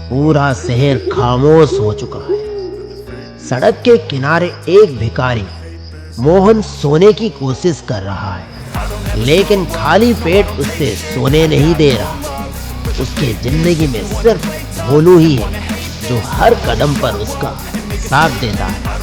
पूरा शहर खामोश हो चुका है। सड़क के किनारे एक भिखारी मोहन सोने की कोशिश कर रहा है, लेकिन खाली पेट उससे सोने नहीं दे रहा। उसके जिंदगी में सिर्फ भोलू ही है जो हर कदम पर उसका साथ देता है।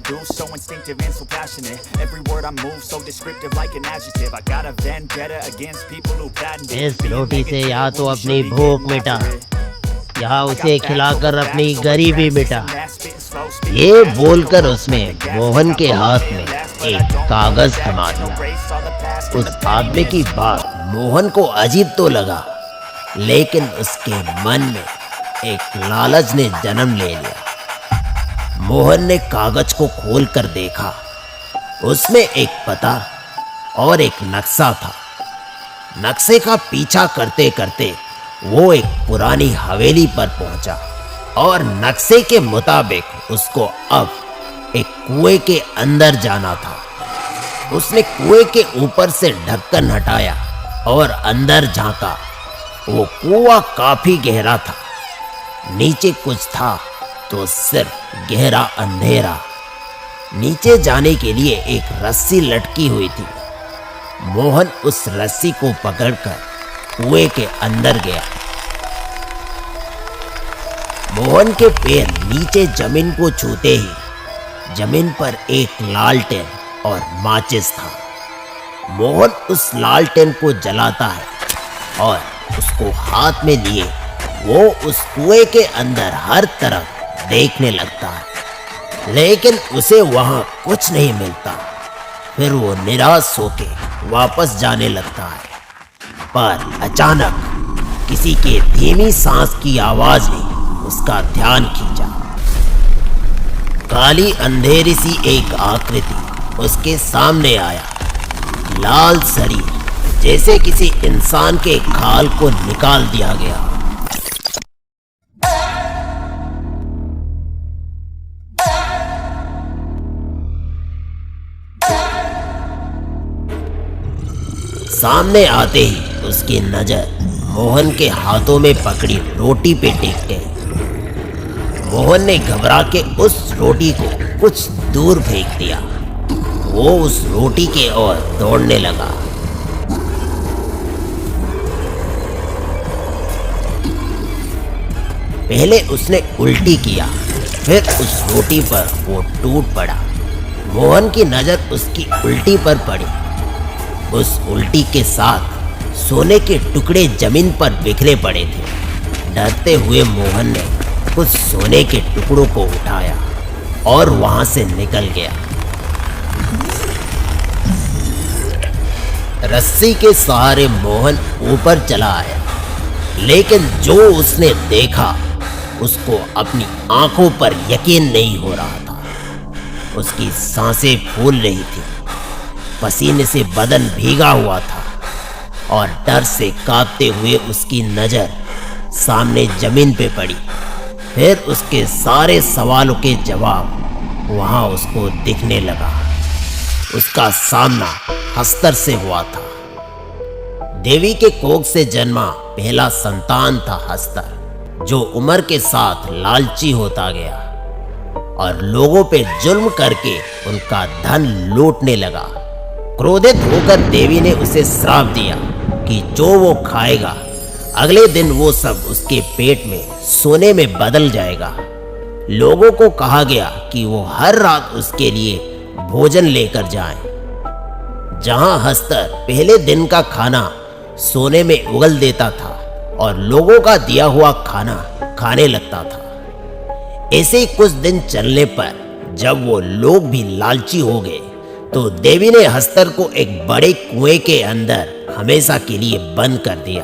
do so instinctive and so passionate. Every word I move so descriptive like an adjective. I got a vendetta against people who patent it. इस रोटी से या तो अपनी भूख मिटा या उसे खिलाकर अपनी गरीबी मिटा। ये बोलकर उसने मोहन के हाथ में एक कागज थमा दिया। उस आदमी की बात मोहन को अजीब तो लगा, लेकिन उसके मन में एक लालच ने जन्म ले लिया। मोहन ने कागज को खोलकर देखा। उसमें एक पता और एक नक्शा था। नक्शे का पीछा करते करते वो एक पुरानी हवेली पर पहुंचा और नक्शे के मुताबिक उसको अब एक कुएं के अंदर जाना था। उसने कुएं के ऊपर से ढक्कन हटाया और अंदर झांका। वो कुआं काफी गहरा था। नीचे कुछ था तो सिर्फ गहरा अंधेरा। नीचे जाने के लिए एक रस्सी लटकी हुई थी। मोहन उस रस्सी को पकड़कर कुएं के अंदर गया। मोहन के पैर नीचे जमीन को छूते ही जमीन पर एक लालटेन और माचिस था। मोहन उस लालटेन को जलाता है और उसको हाथ में लिए वो उस कुएं के अंदर हर तरफ देखने लगता है, लेकिन उसे वहां कुछ नहीं मिलता। फिर वो निराश होके वापस जाने लगता है, पर अचानक किसी के धीमी सांस की आवाज ने उसका ध्यान खींचा। काली अंधेरी सी एक आकृति उसके सामने आया। लाल शरीर, जैसे किसी इंसान के खाल को निकाल दिया गया। सामने आते ही उसकी नजर मोहन के हाथों में पकड़ी रोटी पे टिक गई। मोहन ने घबरा के उस रोटी को कुछ दूर फेंक दिया। वो उस रोटी के ओर दौड़ने लगा। पहले उसने उल्टी किया, फिर उस रोटी पर वो टूट पड़ा। मोहन की नजर उसकी उल्टी पर पड़ी। उस उल्टी के साथ सोने के टुकड़े जमीन पर बिखरे पड़े थे। डरते हुए मोहन ने कुछ सोने के टुकड़ों को उठाया और वहां से निकल गया। रस्सी के सहारे मोहन ऊपर चला आया, लेकिन जो उसने देखा उसको अपनी आंखों पर यकीन नहीं हो रहा था। उसकी सांसें फूल रही थी, पसीने से बदन भीगा हुआ था और डर से कांपते हुए उसकी नजर सामने जमीन पे पड़ी। फिर उसके सारे सवालों के जवाब वहां उसको दिखने लगा। उसका सामना हस्तर से हुआ था। देवी के कोख से जन्मा पहला संतान था हस्तर, जो उम्र के साथ लालची होता गया और लोगों पे जुल्म करके उनका धन लूटने लगा। क्रोधित होकर देवी ने उसे श्राप दिया कि जो वो खाएगा अगले दिन वो सब उसके पेट में सोने में बदल जाएगा। लोगों को कहा गया कि वो हर रात उसके लिए भोजन लेकर जाएं। जहां हस्तर पहले दिन का खाना सोने में उगल देता था और लोगों का दिया हुआ खाना खाने लगता था। ऐसे ही कुछ दिन चलने पर जब वो लोग भी लालची हो गए तो देवी ने हस्तर को एक बड़े कुएं के अंदर हमेशा के लिए बंद कर दिया।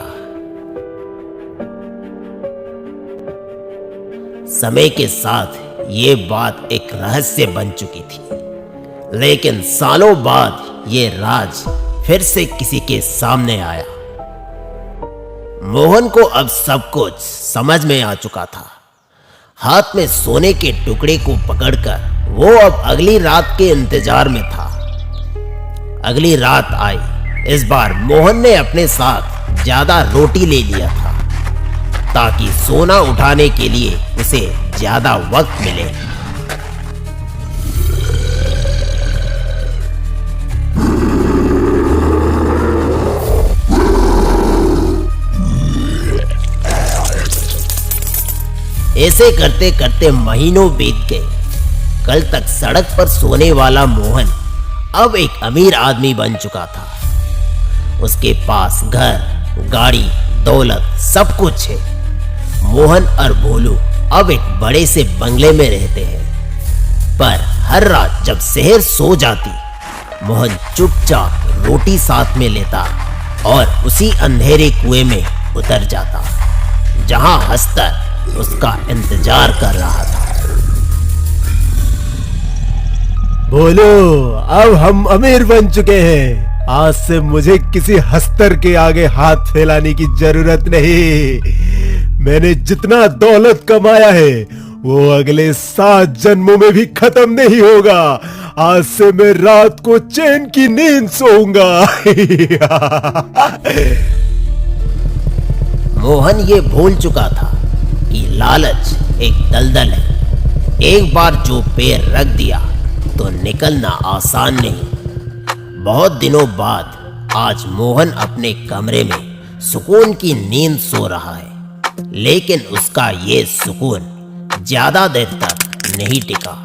समय के साथ ये बात एक रहस्य बन चुकी थी, लेकिन सालों बाद ये राज फिर से किसी के सामने आया। मोहन को अब सब कुछ समझ में आ चुका था। हाथ में सोने के टुकड़े को पकड़कर वो अब अगली रात के इंतजार में था। अगली रात आई। इस बार मोहन ने अपने साथ ज्यादा रोटी ले लिया था ताकि सोना उठाने के लिए उसे ज्यादा वक्त मिले। ऐसे करते करते महीनों बीत गए। कल तक सड़क पर सोने वाला मोहन अब एक अमीर आदमी बन चुका था। उसके पास घर, गाड़ी, दौलत सब कुछ है। मोहन और भोलू अब एक बड़े से बंगले में रहते हैं। पर हर रात जब शहर सो जाती, मोहन चुपचाप रोटी साथ में लेता और उसी अंधेरे कुएं में उतर जाता जहां हस्तर उसका इंतजार कर रहा था। बोलो, अब हम अमीर बन चुके हैं। आज से मुझे किसी हस्तर के आगे हाथ फैलाने की जरूरत नहीं। मैंने जितना दौलत कमाया है वो अगले 7 जन्मों में भी खत्म नहीं होगा। आज से मैं रात को चैन की नींद सोऊंगा। मोहन ये भूल चुका था कि लालच एक दलदल है। एक बार जो पैर रख दिया तो निकलना आसान नहीं। बहुत दिनों बाद आज मोहन अपने कमरे में सुकून की नींद सो रहा है, लेकिन उसका ये सुकून ज्यादा देर तक नहीं टिका।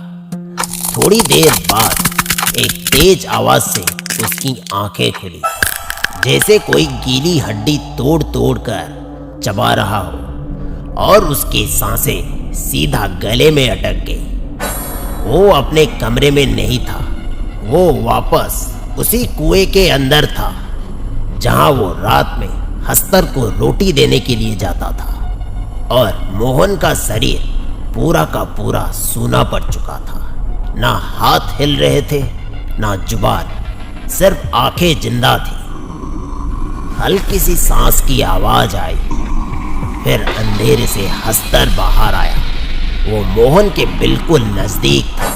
थोड़ी देर बाद एक तेज आवाज से उसकी आंखें खुली, जैसे कोई गीली हड्डी तोड़ तोड़ कर चबा रहा हो, और उसकी सांसें सीधा गले में अटक गई। वो अपने कमरे में नहीं था, वो वापस उसी कुएं के अंदर था जहां वो रात में हस्तर को रोटी देने के लिए जाता था। और मोहन का शरीर पूरा का पूरा सूना पड़ चुका था। ना हाथ हिल रहे थे, ना जुबान, सिर्फ आंखें जिंदा थी। हल्की सी सांस की आवाज आई, फिर अंधेरे से हस्तर बाहर आया। वो मोहन के बिल्कुल नजदीक था।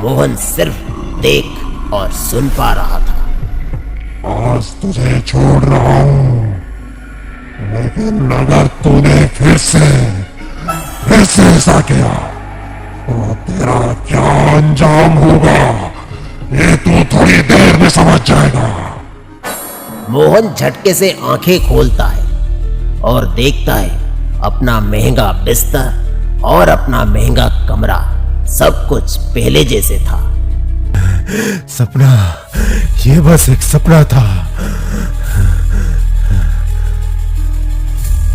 मोहन सिर्फ देख और सुन पा रहा था। आज तुझे छोड़ रहा हूं, लेकिन अगर तूने फिर से ऐसा किया तो तेरा क्या अंजाम होगा ये तू थोड़ी देर में समझ जाएगा। मोहन झटके से आंखें खोलता है और देखता है अपना महंगा बिस्तर और अपना महंगा कमरा, सब कुछ पहले जैसे था। सपना, ये बस एक सपना था।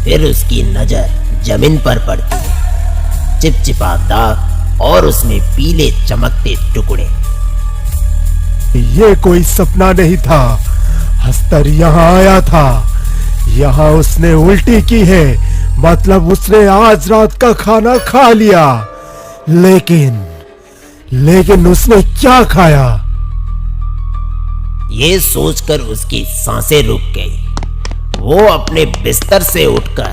फिर उसकी नजर जमीन पर पड़ती है, चिपचिपा दाग और उसमें पीले चमकते टुकड़े। ये कोई सपना नहीं था। हस्तर यहाँ आया था। यहाँ उसने उल्टी की है, मतलब उसने आज रात का खाना खा लिया। लेकिन उसने क्या खाया? ये सोचकर उसकी सांसें रुक गई। वो अपने बिस्तर से उठकर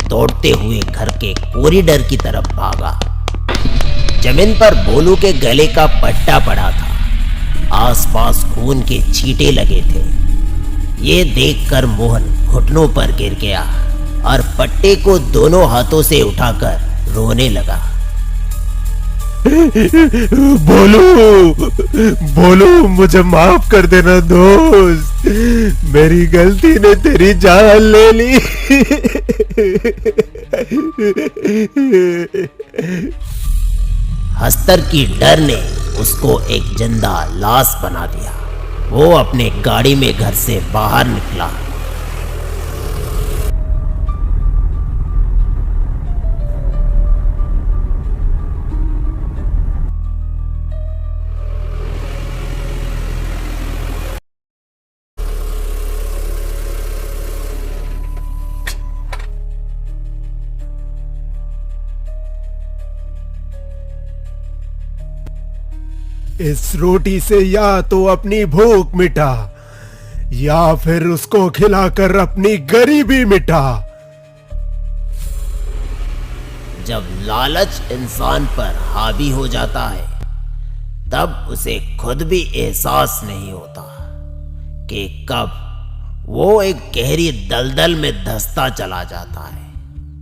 दौड़ते हुए घर के कॉरिडोर की तरफ भागा। जमीन पर भोलू के गले का पट्टा पड़ा था। आसपास खून के छींटे लगे थे। ये देखकर मोहन घुटनों पर गिर गया और पट्टे को दोनों हाथों से उठाकर रोने लगा। बोलू, मुझे माफ कर देना दोस्त। मेरी गलती ने तेरी जान ले ली। हस्तर की डर ने उसको एक जिंदा लाश बना दिया। वो अपने गाड़ी में घर से बाहर निकला। इस रोटी से या तो अपनी भूख मिटा या फिर उसको खिलाकर अपनी गरीबी मिटा। जब लालच इंसान पर हावी हो जाता है तब उसे खुद भी एहसास नहीं होता कि कब वो एक गहरी दलदल में धंसता चला जाता है।